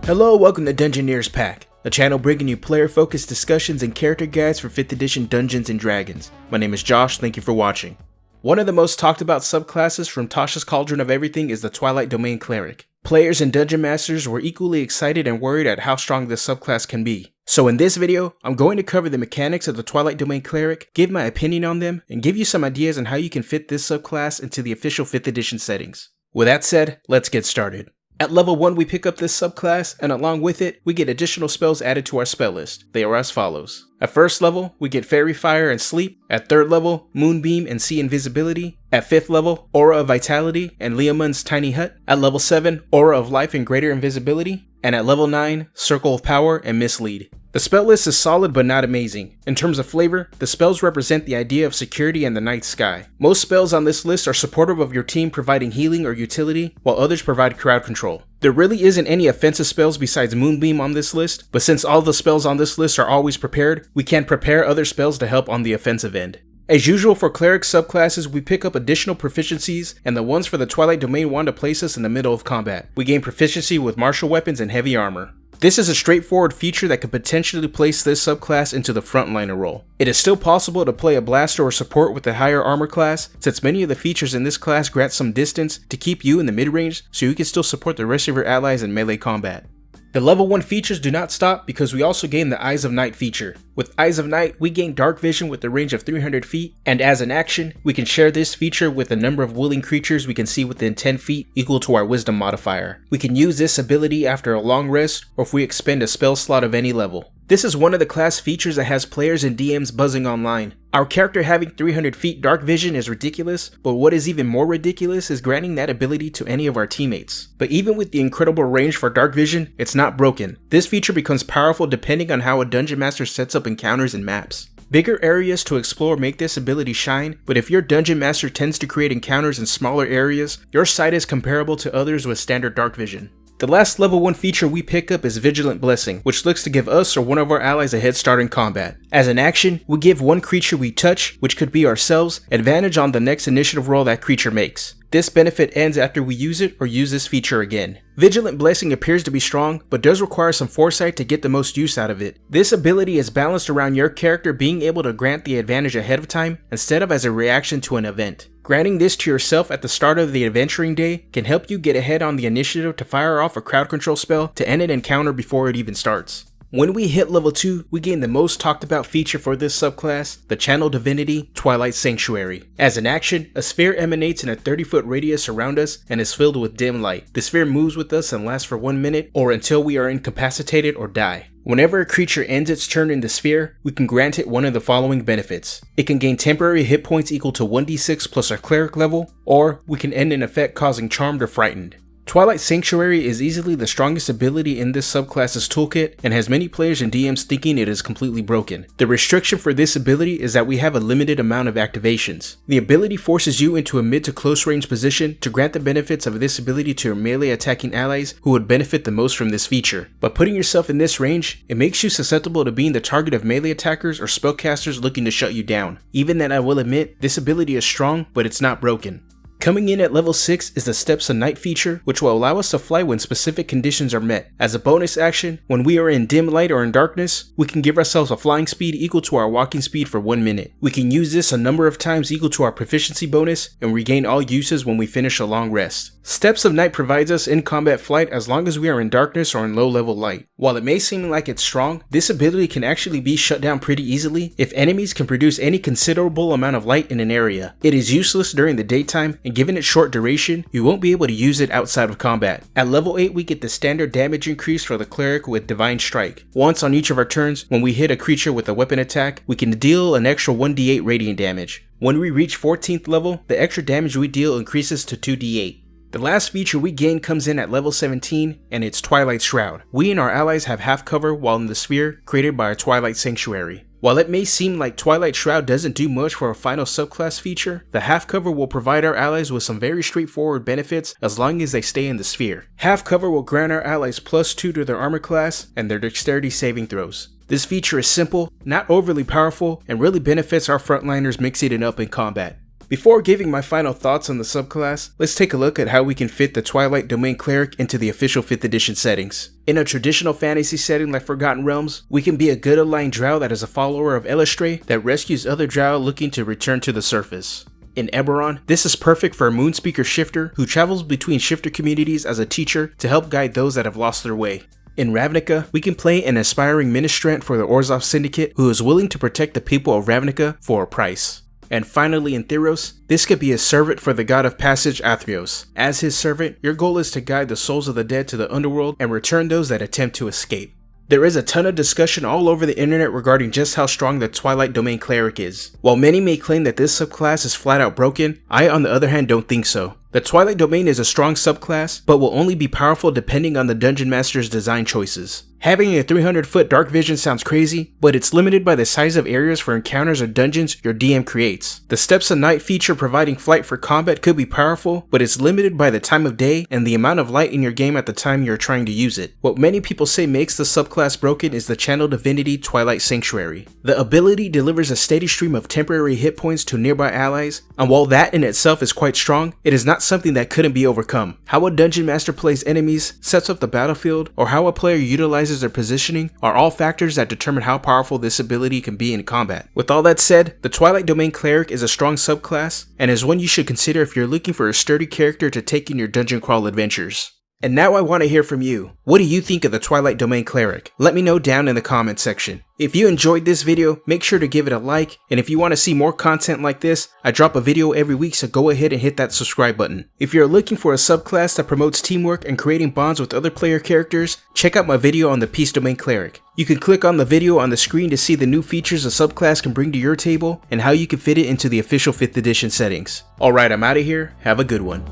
Hello, welcome to Dungeoneers Pack, a channel bringing you player-focused discussions and character guides for 5th edition Dungeons & Dragons. My name is Josh, thank you for watching. One of the most talked about subclasses from Tasha's Cauldron of Everything is the Twilight Domain Cleric. Players and Dungeon Masters were equally excited and worried at how strong this subclass can be. So in this video, I'm going to cover the mechanics of the Twilight Domain Cleric, give my opinion on them, and give you some ideas on how you can fit this subclass into the official 5th edition settings. With that said, let's get started. At level 1 we pick up this subclass, and along with it, we get additional spells added to our spell list. They are as follows. At 1st level, we get Fairy Fire and Sleep. At 3rd level, Moonbeam and See Invisibility. At 5th level, Aura of Vitality and Leomund's Tiny Hut. At level 7, Aura of Life and Greater Invisibility. And at level 9, Circle of Power and Mislead. The spell list is solid but not amazing. In terms of flavor, the spells represent the idea of security and the night sky. Most spells on this list are supportive of your team providing healing or utility, while others provide crowd control. There really isn't any offensive spells besides Moonbeam on this list, but since all the spells on this list are always prepared, we can prepare other spells to help on the offensive end. As usual for cleric subclasses, we pick up additional proficiencies, and the ones for the Twilight Domain want to place us in the middle of combat. We gain proficiency with martial weapons and heavy armor. This is a straightforward feature that could potentially place this subclass into the frontliner role. It is still possible to play a blaster or support with a higher armor class, since many of the features in this class grant some distance to keep you in the mid-range so you can still support the rest of your allies in melee combat. The level 1 features do not stop because we also gain the Eyes of Night feature. With Eyes of Night, we gain dark vision with a range of 300 feet, and as an action, we can share this feature with the number of willing creatures we can see within 10 feet equal to our Wisdom modifier. We can use this ability after a long rest or if we expend a spell slot of any level. This is one of the class features that has players and DMs buzzing online. Our character having 300 feet dark vision is ridiculous, but what is even more ridiculous is granting that ability to any of our teammates. But even with the incredible range for dark vision, it's not broken. This feature becomes powerful depending on how a dungeon master sets up encounters and maps. Bigger areas to explore make this ability shine, but if your dungeon master tends to create encounters in smaller areas, your sight is comparable to others with standard dark vision. The last level 1 feature we pick up is Vigilant Blessing, which looks to give us or one of our allies a head start in combat. As an action, we give one creature we touch, which could be ourselves, advantage on the next initiative roll that creature makes. This benefit ends after we use it or use this feature again. Vigilant Blessing appears to be strong, but does require some foresight to get the most use out of it. This ability is balanced around your character being able to grant the advantage ahead of time instead of as a reaction to an event. Granting this to yourself at the start of the adventuring day can help you get ahead on the initiative to fire off a crowd control spell to end an encounter before it even starts. When we hit level 2, we gain the most talked about feature for this subclass, the Channel Divinity, Twilight Sanctuary. As an action, a sphere emanates in a 30-foot radius around us and is filled with dim light. The sphere moves with us and lasts for 1 minute or until we are incapacitated or die. Whenever a creature ends its turn in the sphere, we can grant it one of the following benefits. It can gain temporary hit points equal to 1d6 plus our cleric level, or we can end an effect causing charmed or frightened. Twilight Sanctuary is easily the strongest ability in this subclass's toolkit and has many players and DMs thinking it is completely broken. The restriction for this ability is that we have a limited amount of activations. The ability forces you into a mid to close range position to grant the benefits of this ability to your melee attacking allies who would benefit the most from this feature. By putting yourself in this range, it makes you susceptible to being the target of melee attackers or spellcasters looking to shut you down. Even then, I will admit, this ability is strong, but it's not broken. Coming in at level 6 is the Steps of Night feature, which will allow us to fly when specific conditions are met. As a bonus action, when we are in dim light or in darkness, we can give ourselves a flying speed equal to our walking speed for 1 minute. We can use this a number of times equal to our proficiency bonus and regain all uses when we finish a long rest. Steps of Night provides us in combat flight as long as we are in darkness or in low level light. While it may seem like it's strong, this ability can actually be shut down pretty easily if enemies can produce any considerable amount of light in an area. It is useless during the daytime, and given its short duration, you won't be able to use it outside of combat. At level 8, we get the standard damage increase for the cleric with Divine Strike. Once on each of our turns, when we hit a creature with a weapon attack, we can deal an extra 1d8 radiant damage. When we reach 14th level, the extra damage we deal increases to 2d8. The last feature we gain comes in at level 17, and it's Twilight Shroud. We and our allies have half cover while in the sphere created by our Twilight Sanctuary. While it may seem like Twilight Shroud doesn't do much for a final subclass feature, the half cover will provide our allies with some very straightforward benefits as long as they stay in the sphere. Half cover will grant our allies +2 to their armor class and their dexterity saving throws. This feature is simple, not overly powerful, and really benefits our frontliners mixing it up in combat. Before giving my final thoughts on the subclass, let's take a look at how we can fit the Twilight Domain Cleric into the official 5th edition settings. In a traditional fantasy setting like Forgotten Realms, we can be a good aligned drow that is a follower of Elestray that rescues other drow looking to return to the surface. In Eberron, this is perfect for a Moonspeaker shifter who travels between shifter communities as a teacher to help guide those that have lost their way. In Ravnica, we can play an aspiring ministrant for the Orzhov Syndicate who is willing to protect the people of Ravnica for a price. And finally in Theros, this could be a servant for the god of passage Athreos. As his servant, your goal is to guide the souls of the dead to the underworld and return those that attempt to escape. There is a ton of discussion all over the internet regarding just how strong the Twilight Domain Cleric is. While many may claim that this subclass is flat out broken, I on the other hand don't think so. The Twilight Domain is a strong subclass, but will only be powerful depending on the Dungeon Master's design choices. Having a 300-foot dark vision sounds crazy, but it's limited by the size of areas for encounters or dungeons your DM creates. The Steps of Night feature providing flight for combat could be powerful, but it's limited by the time of day and the amount of light in your game at the time you're trying to use it. What many people say makes the subclass broken is the channel Divinity Twilight Sanctuary. The ability delivers a steady stream of temporary hit points to nearby allies, and while that in itself is quite strong, it is not something that couldn't be overcome. How a Dungeon Master plays enemies, sets up the battlefield, or how a player utilizes their positioning are all factors that determine how powerful this ability can be in combat. With all that said, the Twilight Domain Cleric is a strong subclass, and is one you should consider if you're looking for a sturdy character to take in your dungeon crawl adventures. And now I want to hear from you. What do you think of the Twilight Domain Cleric? Let me know down in the comment section. If you enjoyed this video, make sure to give it a like, and if you want to see more content like this, I drop a video every week, so go ahead and hit that subscribe button. If you're looking for a subclass that promotes teamwork and creating bonds with other player characters, check out my video on the Peace Domain Cleric. You can click on the video on the screen to see the new features a subclass can bring to your table, and how you can fit it into the official 5th edition settings. Alright, I'm out of here, have a good one.